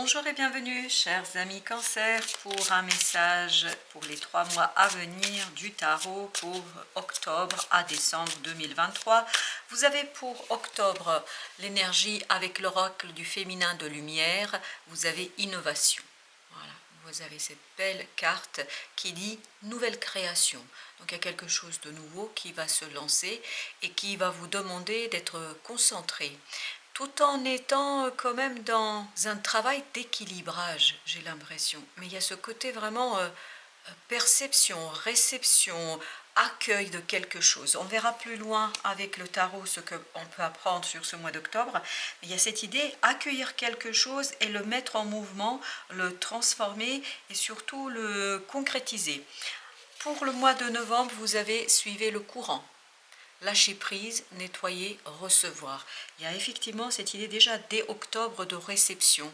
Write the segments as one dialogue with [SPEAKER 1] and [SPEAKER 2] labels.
[SPEAKER 1] Bonjour et bienvenue, chers amis Cancer, pour un message pour les 3 mois à venir du tarot pour octobre à décembre 2023. Vous avez pour octobre l'énergie avec l'oracle du féminin de lumière, vous avez innovation. Voilà, vous avez cette belle carte qui dit nouvelle création. Donc il y a quelque chose de nouveau qui va se lancer et qui va vous demander d'être concentré, tout en étant quand même dans un travail d'équilibrage, j'ai l'impression. Mais il y a ce côté vraiment perception, réception, accueil de quelque chose. On verra plus loin avec le tarot ce qu'on peut apprendre sur ce mois d'octobre. Mais il y a cette idée, accueillir quelque chose et le mettre en mouvement, le transformer et surtout le concrétiser. Pour le mois de novembre, vous avez suivi le courant. Lâcher prise, nettoyer, recevoir. Il y a effectivement cette idée déjà dès octobre de réception.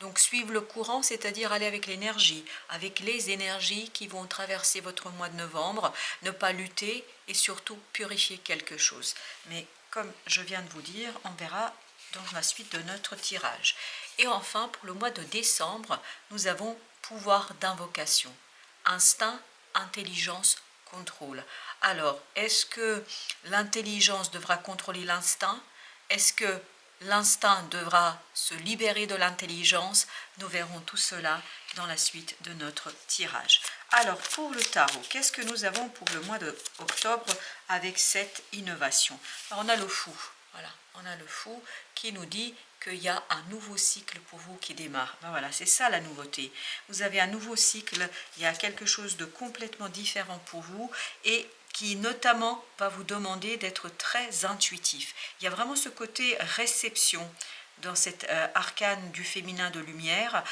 [SPEAKER 1] Donc suivre le courant, c'est-à-dire aller avec l'énergie, avec les énergies qui vont traverser votre mois de novembre, ne pas lutter et surtout purifier quelque chose. Mais comme je viens de vous dire, on verra dans la suite de notre tirage. Et enfin, pour le mois de décembre, nous avons pouvoir d'invocation, instinct, intelligence, contrôle. Alors, est-ce que l'intelligence devra contrôler l'instinct? Est-ce que l'instinct devra se libérer de l'intelligence? Nous verrons tout cela dans la suite de notre tirage. Alors, pour le tarot, qu'est-ce que nous avons pour le mois d'octobre avec cette innovation? Alors, on a le fou. Voilà, on a le fou qui nous dit qu'il y a un nouveau cycle pour vous qui démarre. Ben voilà, c'est ça la nouveauté. Vous avez un nouveau cycle, il y a quelque chose de complètement différent pour vous et qui notamment va vous demander d'être très intuitif. Il y a vraiment ce côté réception dans cet arcane du féminin de lumière.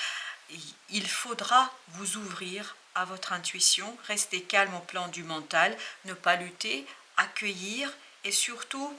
[SPEAKER 1] Il faudra vous ouvrir à votre intuition, rester calme au plan du mental, ne pas lutter, accueillir et surtout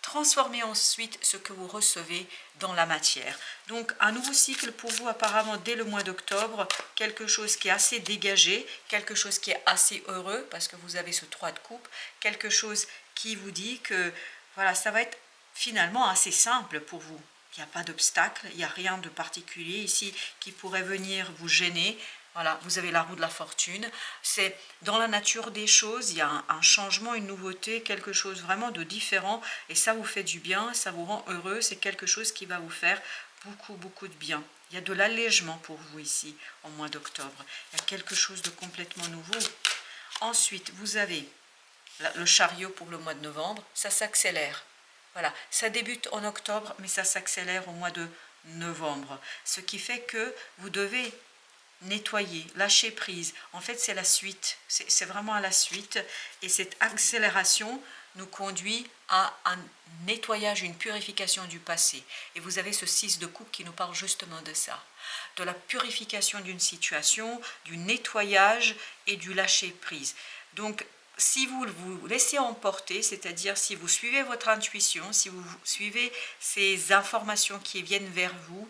[SPEAKER 1] transformer ensuite ce que vous recevez dans la matière. Donc un nouveau cycle pour vous apparemment dès le mois d'octobre, quelque chose qui est assez dégagé, quelque chose qui est assez heureux parce que vous avez ce 3 de coupe, quelque chose qui vous dit que voilà, ça va être finalement assez simple pour vous. Il n'y a pas d'obstacle, il n'y a rien de particulier ici qui pourrait venir vous gêner. Voilà, vous avez la roue de la fortune. C'est dans la nature des choses, il y a un changement, une nouveauté, quelque chose vraiment de différent. Et ça vous fait du bien, ça vous rend heureux. C'est quelque chose qui va vous faire beaucoup de bien. Il y a de l'allègement pour vous ici, au mois d'octobre. Il y a quelque chose de complètement nouveau. Ensuite, vous avez le chariot pour le mois de novembre. Ça s'accélère. Voilà, ça débute en octobre, mais ça s'accélère au mois de novembre. Ce qui fait que vous devez nettoyer, lâcher prise. En fait, c'est la suite. C'est vraiment à la suite. Et cette accélération nous conduit à un nettoyage, une purification du passé. Et vous avez ce 6 de coupe qui nous parle justement de ça. De la purification d'une situation, du nettoyage et du lâcher prise. Donc, si vous vous laissez emporter, c'est-à-dire si vous suivez votre intuition, si vous suivez ces informations qui viennent vers vous,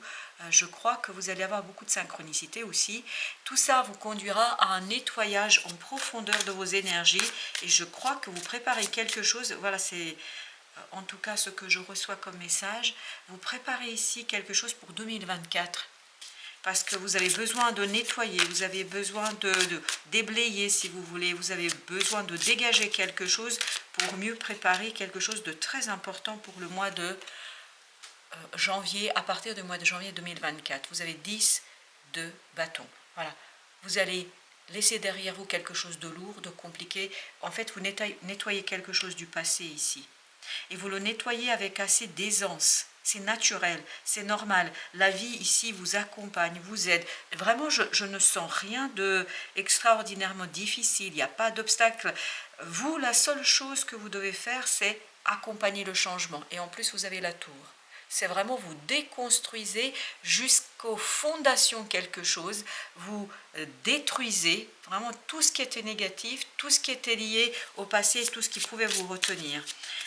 [SPEAKER 1] je crois que vous allez avoir beaucoup de synchronicité aussi. Tout ça vous conduira à un nettoyage en profondeur de vos énergies et je crois que vous préparez quelque chose. Voilà, c'est en tout cas ce que je reçois comme message. Vous préparez ici quelque chose pour 2024. Parce que vous avez besoin de nettoyer, vous avez besoin de déblayer si vous voulez, vous avez besoin de dégager quelque chose pour mieux préparer quelque chose de très important pour le mois de janvier, à partir du mois de janvier 2024. Vous avez 10 de bâton. Voilà, vous allez laisser derrière vous quelque chose de lourd, de compliqué. En fait, vous nettoyez quelque chose du passé ici. Et vous le nettoyez avec assez d'aisance. C'est naturel, c'est normal. La vie ici vous accompagne, vous aide. Vraiment, je ne sens rien de extraordinairement difficile. Il n'y a pas d'obstacle. Vous, la seule chose que vous devez faire, c'est accompagner le changement. Et en plus, vous avez la tour. C'est vraiment vous déconstruisez jusqu'aux fondations quelque chose, vous détruisez vraiment tout ce qui était négatif, tout ce qui était lié au passé, tout ce qui pouvait vous retenir.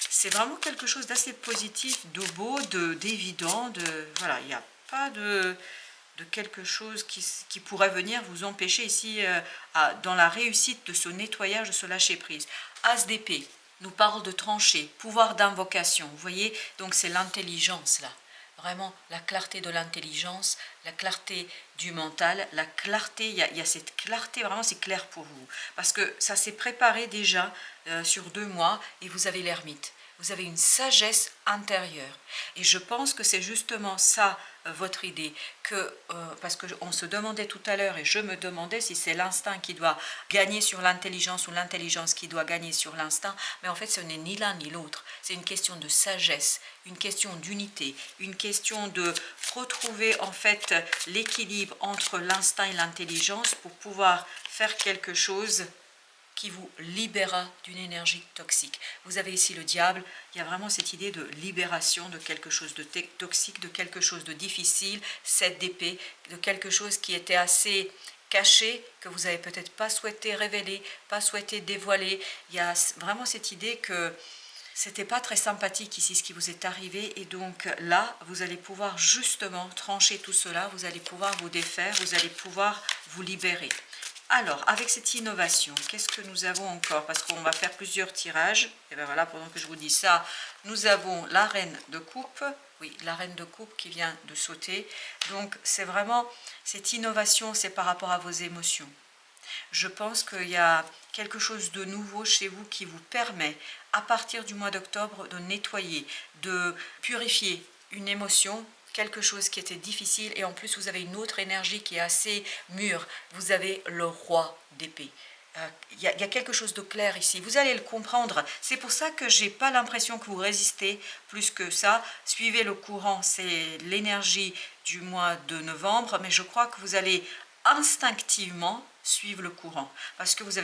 [SPEAKER 1] C'est vraiment quelque chose d'assez positif, de beau, d'évident, voilà, il n'y a pas de quelque chose qui pourrait venir vous empêcher ici dans la réussite de ce nettoyage, de ce lâcher prise. As d'épée nous parle de trancher, pouvoir d'invocation, vous voyez, donc c'est l'intelligence là. vraiment la clarté de l'intelligence, la clarté du mental, la clarté, il y a cette clarté, vraiment c'est clair pour vous. Parce que ça s'est préparé déjà sur 2 mois et vous avez l'ermite. Vous avez une sagesse intérieure. Et je pense que c'est justement ça, votre idée. Parce qu'on se demandait tout à l'heure, et je me demandais si c'est l'instinct qui doit gagner sur l'intelligence ou l'intelligence qui doit gagner sur l'instinct. Mais en fait, ce n'est ni l'un ni l'autre. C'est une question de sagesse, une question d'unité, une question de retrouver en fait l'équilibre entre l'instinct et l'intelligence pour pouvoir faire quelque chose qui vous libérera d'une énergie toxique. Vous avez ici le diable, il y a vraiment cette idée de libération de quelque chose de toxique, de quelque chose de difficile, 7 d'épée, de quelque chose qui était assez caché, que vous n'avez peut-être pas souhaité révéler, pas souhaité dévoiler. Il y a vraiment cette idée que c'était pas très sympathique ici ce qui vous est arrivé, et donc là, vous allez pouvoir justement trancher tout cela, vous allez pouvoir vous défaire, vous allez pouvoir vous libérer. Alors, avec cette innovation, qu'est-ce que nous avons encore? Parce qu'on va faire plusieurs tirages. Et bien voilà, pendant que je vous dis ça, nous avons la reine de coupe. Oui, la reine de coupe qui vient de sauter. Donc, c'est vraiment cette innovation, c'est par rapport à vos émotions. Je pense qu'il y a quelque chose de nouveau chez vous qui vous permet, à partir du mois d'octobre, de nettoyer, de purifier une émotion, quelque chose qui était difficile, et en plus vous avez une autre énergie qui est assez mûre. Vous avez le roi d'épée. Il y a quelque chose de clair ici, vous allez le comprendre. C'est pour ça que je n'ai pas l'impression que vous résistez plus que ça. Suivez le courant, c'est l'énergie du mois de novembre, mais je crois que vous allez instinctivement suivre le courant, parce que vous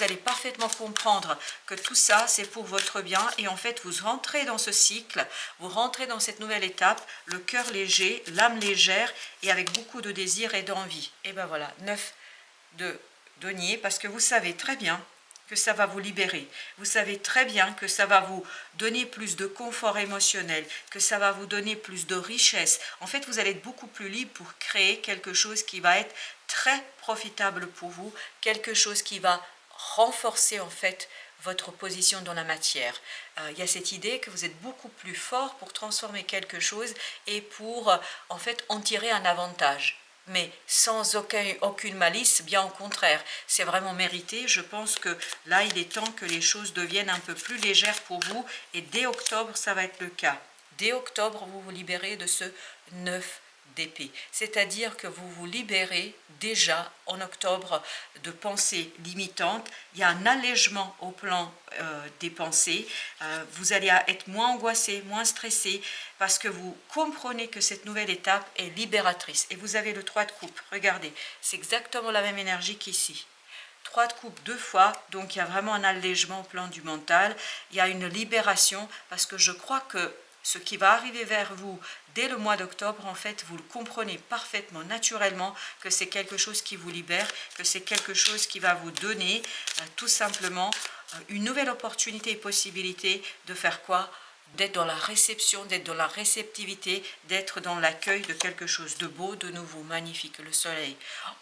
[SPEAKER 1] allez parfaitement comprendre que tout ça c'est pour votre bien, et en fait vous rentrez dans ce cycle, vous rentrez dans cette nouvelle étape, le cœur léger, l'âme légère, et avec beaucoup de désir et d'envie. Et ben voilà, 9 de denier, parce que vous savez très bien que ça va vous libérer. Vous savez très bien que ça va vous donner plus de confort émotionnel, que ça va vous donner plus de richesse. En fait, vous allez être beaucoup plus libre pour créer quelque chose qui va être très profitable pour vous, quelque chose qui va renforcer en fait votre position dans la matière. Il y a cette idée que vous êtes beaucoup plus fort pour transformer quelque chose et pour en fait en tirer un avantage. Mais sans aucune malice, bien au contraire, c'est vraiment mérité. Je pense que là, il est temps que les choses deviennent un peu plus légères pour vous, et dès octobre, ça va être le cas. Dès octobre, vous vous libérez de ce 9 d'épée, c'est-à-dire que vous vous libérez déjà en octobre de pensées limitantes. Il y a un allègement au plan des pensées. Vous allez être moins angoissé, moins stressé, parce que vous comprenez que cette nouvelle étape est libératrice. Et vous avez le 3 de coupe, regardez, c'est exactement la même énergie qu'ici. 3 de coupe 2 fois, donc il y a vraiment un allègement au plan du mental, il y a une libération, parce que je crois que ce qui va arriver vers vous dès le mois d'octobre, en fait, vous le comprenez parfaitement, naturellement, que c'est quelque chose qui vous libère, que c'est quelque chose qui va vous donner tout simplement une nouvelle opportunité et possibilité de faire quoi? D'être dans la réception, d'être dans la réceptivité, d'être dans l'accueil de quelque chose de beau, de nouveau, magnifique, le soleil.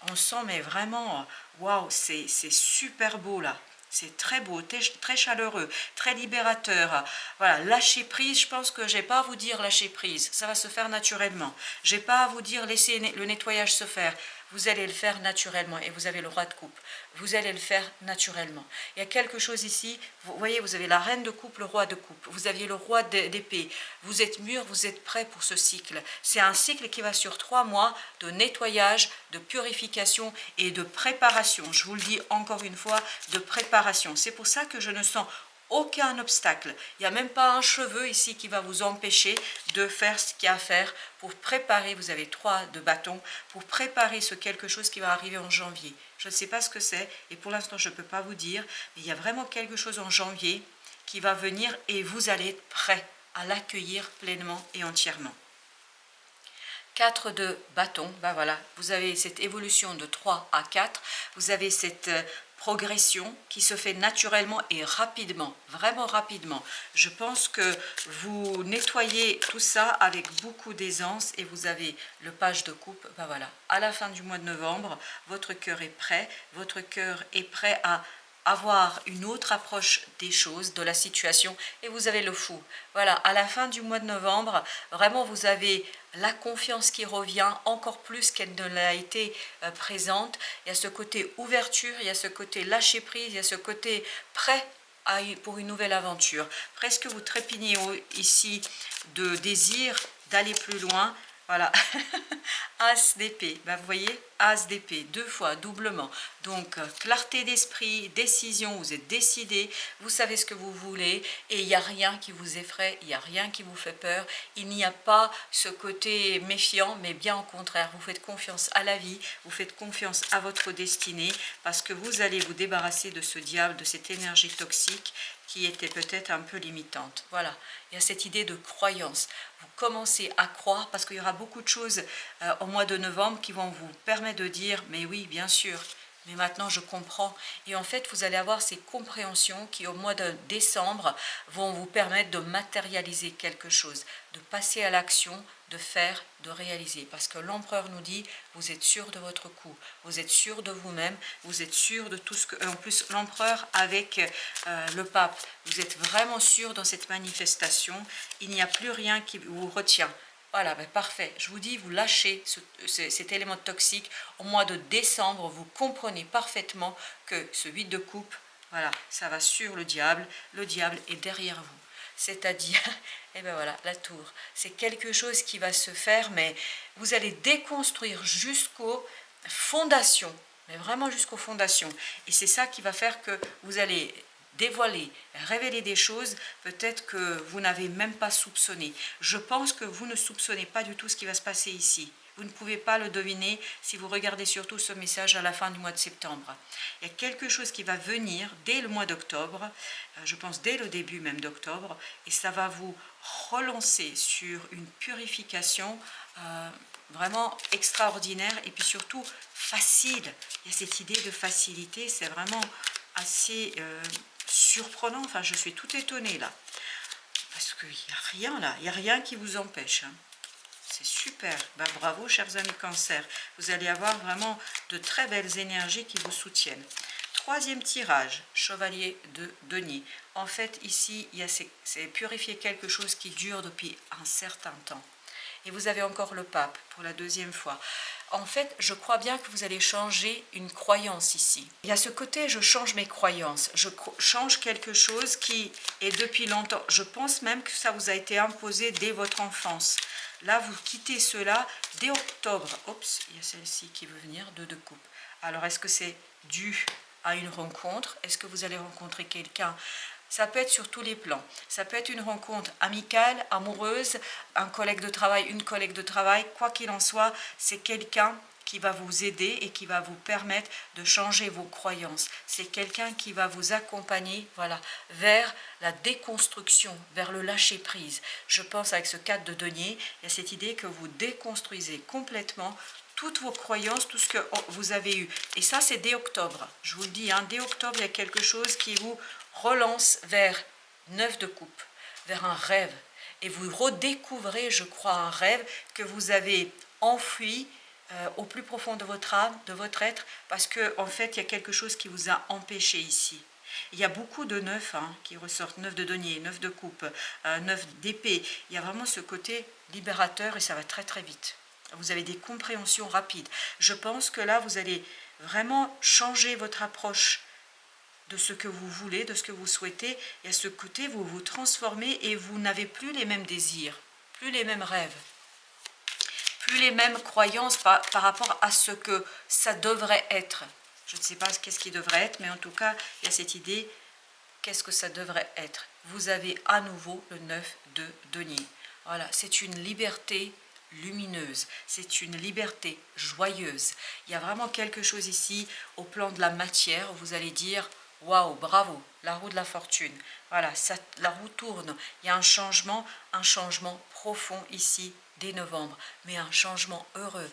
[SPEAKER 1] On sent, mais vraiment, waouh, c'est super beau là. C'est très beau, très chaleureux, très libérateur. Voilà, lâcher prise, je pense que je n'ai pas à vous dire lâcher prise, ça va se faire naturellement. Je n'ai pas à vous dire laisser le nettoyage se faire. Vous allez le faire naturellement, et vous avez le roi de coupe. Vous allez le faire naturellement. Il y a quelque chose ici, vous voyez, vous avez la reine de coupe, le roi de coupe. Vous aviez le roi d'épée. Vous êtes mûr, vous êtes prêt pour ce cycle. C'est un cycle qui va sur 3 mois de nettoyage, de purification et de préparation. Je vous le dis encore une fois, de préparation. C'est pour ça que je ne sens aucun obstacle. Il n'y a même pas un cheveu ici qui va vous empêcher de faire ce qu'il y a à faire pour préparer. Vous avez 3 de bâton pour préparer ce quelque chose qui va arriver en janvier. Je ne sais pas ce que c'est, et pour l'instant je ne peux pas vous dire, mais il y a vraiment quelque chose en janvier qui va venir, et vous allez être prêt à l'accueillir pleinement et entièrement. 4 de bâton, ben voilà, vous avez cette évolution de 3 à 4, vous avez cette progression qui se fait naturellement et rapidement, vraiment rapidement. Je pense que vous nettoyez tout ça avec beaucoup d'aisance, et vous avez le page de coupe, ben voilà, à la fin du mois de novembre, votre cœur est prêt à avoir une autre approche des choses, de la situation, et vous avez le fou. Voilà, à la fin du mois de novembre, vraiment vous avez la confiance qui revient encore plus qu'elle ne l'a été présente. Il y a ce côté ouverture, il y a ce côté lâcher prise, il y a ce côté prêt pour une nouvelle aventure. Presque vous trépignez ici de désir d'aller plus loin. Voilà, As d'épée, ben, vous voyez, As d'épée, 2 fois, doublement. Donc, clarté d'esprit, décision, vous êtes décidé, vous savez ce que vous voulez, et il n'y a rien qui vous effraie, il n'y a rien qui vous fait peur, il n'y a pas ce côté méfiant, mais bien au contraire, vous faites confiance à la vie, vous faites confiance à votre destinée, parce que vous allez vous débarrasser de ce diable, de cette énergie toxique, qui était peut-être un peu limitante. Voilà, il y a cette idée de croyance. Vous commencez à croire parce qu'il y aura beaucoup de choses au mois de novembre qui vont vous permettre de dire « mais oui, bien sûr, mais maintenant je comprends ». Et en fait, vous allez avoir ces compréhensions qui au mois de décembre vont vous permettre de matérialiser quelque chose, de passer à l'action, de faire, de réaliser. Parce que l'empereur nous dit, vous êtes sûr de votre coup, vous êtes sûr de vous-même, vous êtes sûr de tout ce que... En plus, l'empereur avec le pape, vous êtes vraiment sûr dans cette manifestation, il n'y a plus rien qui vous retient. Voilà, ben parfait. Je vous dis, vous lâchez cet élément toxique. Au mois de décembre, vous comprenez parfaitement que ce 8 de coupe, voilà, ça va sur le diable est derrière vous. C'est-à-dire, et ben voilà, la tour. C'est quelque chose qui va se faire, mais vous allez déconstruire jusqu'aux fondations, mais vraiment jusqu'aux fondations. Et c'est ça qui va faire que vous allez dévoiler, révéler des choses peut-être que vous n'avez même pas soupçonné. Je pense que vous ne soupçonnez pas du tout ce qui va se passer ici. Vous ne pouvez pas le deviner si vous regardez surtout ce message à la fin du mois de septembre. Il y a quelque chose qui va venir dès le mois d'octobre, je pense dès le début même d'octobre, et ça va vous relancer sur une purification vraiment extraordinaire et puis surtout facile. Il y a cette idée de facilité, c'est vraiment assez surprenant. Enfin, je suis tout étonnée là, parce qu'il n'y a rien là, il n'y a rien qui vous empêche. Hein. C'est super. Ben, bravo, chers amis Cancer. Vous allez avoir vraiment de très belles énergies qui vous soutiennent. Troisième tirage, chevalier de denier. En fait, ici, c'est purifier quelque chose qui dure depuis un certain temps. Et vous avez encore le pape pour la deuxième fois. En fait, je crois bien que vous allez changer une croyance ici. Il y a ce côté, je change mes croyances. Je change quelque chose qui est depuis longtemps. Je pense même que ça vous a été imposé dès votre enfance. Là, vous quittez cela dès octobre. Oups, il y a celle-ci qui veut venir, 2 de coupe. Alors, est-ce que c'est dû à une rencontre? Est-ce que vous allez rencontrer quelqu'un? Ça peut être sur tous les plans. Ça peut être une rencontre amicale, amoureuse, un collègue de travail, une collègue de travail. Quoi qu'il en soit, c'est quelqu'un qui va vous aider et qui va vous permettre de changer vos croyances. C'est quelqu'un qui va vous accompagner, voilà, vers la déconstruction, vers le lâcher-prise. Je pense avec ce 4 de denier, il y a cette idée que vous déconstruisez complètement toutes vos croyances, tout ce que vous avez eu. Et ça, c'est dès octobre. Je vous le dis, hein, dès octobre, il y a quelque chose qui vous relance vers 9 de coupe, vers un rêve. Et vous redécouvrez, je crois, un rêve que vous avez enfoui au plus profond de votre âme, de votre être, parce qu'en fait, il y a quelque chose qui vous a empêché ici. Il y a beaucoup de 9 hein, qui ressortent, 9 de denier, 9 de coupe, 9 d'épée. Il y a vraiment ce côté libérateur et ça va très très vite. Vous avez des compréhensions rapides. Je pense que là, vous allez vraiment changer votre approche de ce que vous voulez, de ce que vous souhaitez. Et à ce côté, vous vous transformez et vous n'avez plus les mêmes désirs, plus les mêmes rêves, plus les mêmes croyances par rapport à ce que ça devrait être. Je ne sais pas qu'est-ce qui devrait être, mais en tout cas, il y a cette idée, qu'est-ce que ça devrait être. Vous avez à nouveau le 9 de denier. Voilà, c'est une liberté lumineuse, c'est une liberté joyeuse. Il y a vraiment quelque chose ici au plan de la matière où vous allez dire waouh, bravo, la roue de la fortune. Voilà, ça, la roue tourne. Il y a un changement profond ici dès novembre, mais un changement heureux.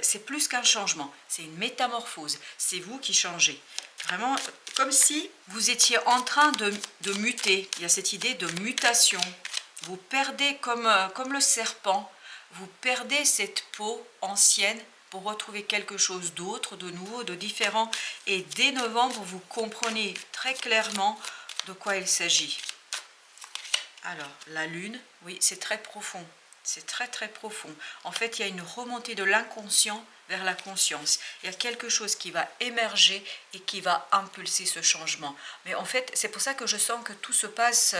[SPEAKER 1] C'est plus qu'un changement, c'est une métamorphose. C'est vous qui changez. Vraiment, comme si vous étiez en train de muter. Il y a cette idée de mutation. Vous perdez comme le serpent, vous perdez cette peau ancienne pour retrouver quelque chose d'autre, de nouveau, de différent. Et dès novembre, vous comprenez très clairement de quoi il s'agit. Alors, la lune, oui, c'est très profond. C'est très très profond. En fait, il y a une remontée de l'inconscient vers la conscience. Il y a quelque chose qui va émerger et qui va impulser ce changement. Mais en fait, c'est pour ça que je sens que tout se passe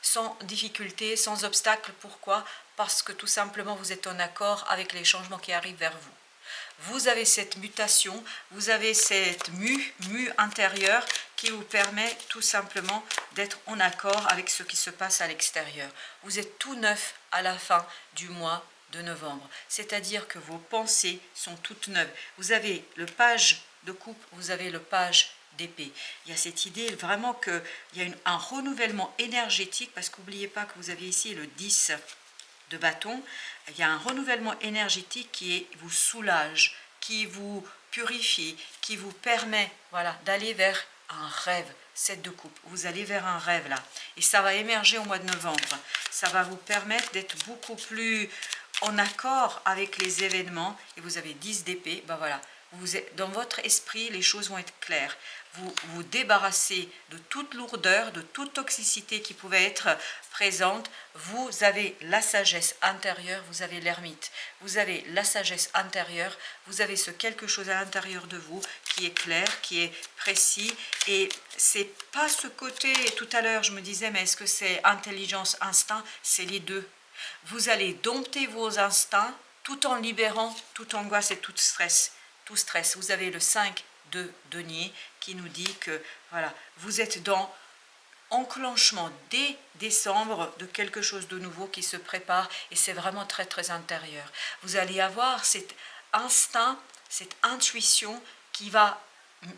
[SPEAKER 1] sans difficulté, sans obstacle. Pourquoi? Parce que tout simplement, vous êtes en accord avec les changements qui arrivent vers vous. Vous avez cette mutation, vous avez cette mue intérieure qui vous permet tout simplement d'être en accord avec ce qui se passe à l'extérieur. Vous êtes tout neuf à la fin du mois de novembre, c'est-à-dire que vos pensées sont toutes neuves. Vous avez le page de coupe, vous avez le page d'épée. Il y a cette idée vraiment qu'il y a un renouvellement énergétique, parce qu'oubliez pas que vous avez ici le 10 de bâton. Il y a un renouvellement énergétique qui vous soulage, qui vous purifie, qui vous permet, voilà, d'aller vers un rêve. 7 de coupe, vous allez vers un rêve là, et ça va émerger au mois de novembre. Ça va vous permettre d'être beaucoup plus en accord avec les événements. Et vous avez 10 d'épée, ben voilà, dans votre esprit, les choses vont être claires. Vous vous débarrassez de toute lourdeur, de toute toxicité qui pouvait être présente. Vous avez la sagesse intérieure, vous avez l'ermite. Vous avez la sagesse intérieure, vous avez ce quelque chose à l'intérieur de vous qui est clair, qui est précis. Et c'est pas ce côté, tout à l'heure je me disais, mais est-ce que c'est intelligence, instinct? C'est les deux. Vous allez dompter vos instincts tout en libérant toute angoisse et tout stress. Vous avez le 5 de denier qui nous dit que voilà, vous êtes dans enclenchement dès décembre de quelque chose de nouveau qui se prépare, et c'est vraiment très très intérieur. Vous allez avoir cet instinct, cette intuition qui va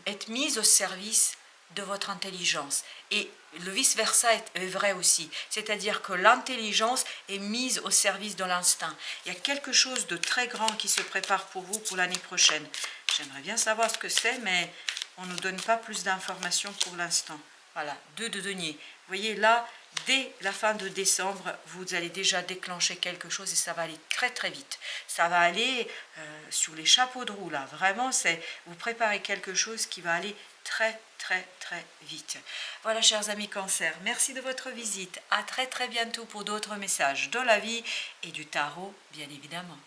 [SPEAKER 1] être mise au service de votre intelligence, et le vice-versa est vrai aussi, c'est-à-dire que l'intelligence est mise au service de l'instinct. Il y a quelque chose de très grand qui se prépare pour vous pour l'année prochaine. J'aimerais bien savoir ce que c'est, mais on ne nous donne pas plus d'informations pour l'instant. Voilà, 2 de denier. Vous voyez là, dès la fin de décembre, vous allez déjà déclencher quelque chose, et ça va aller très très vite. Ça va aller sur les chapeaux de roue là. Vraiment, vous préparez quelque chose qui va aller très très très vite. Voilà, chers amis Cancer, merci de votre visite. À très très bientôt pour d'autres messages de la vie et du tarot, bien évidemment.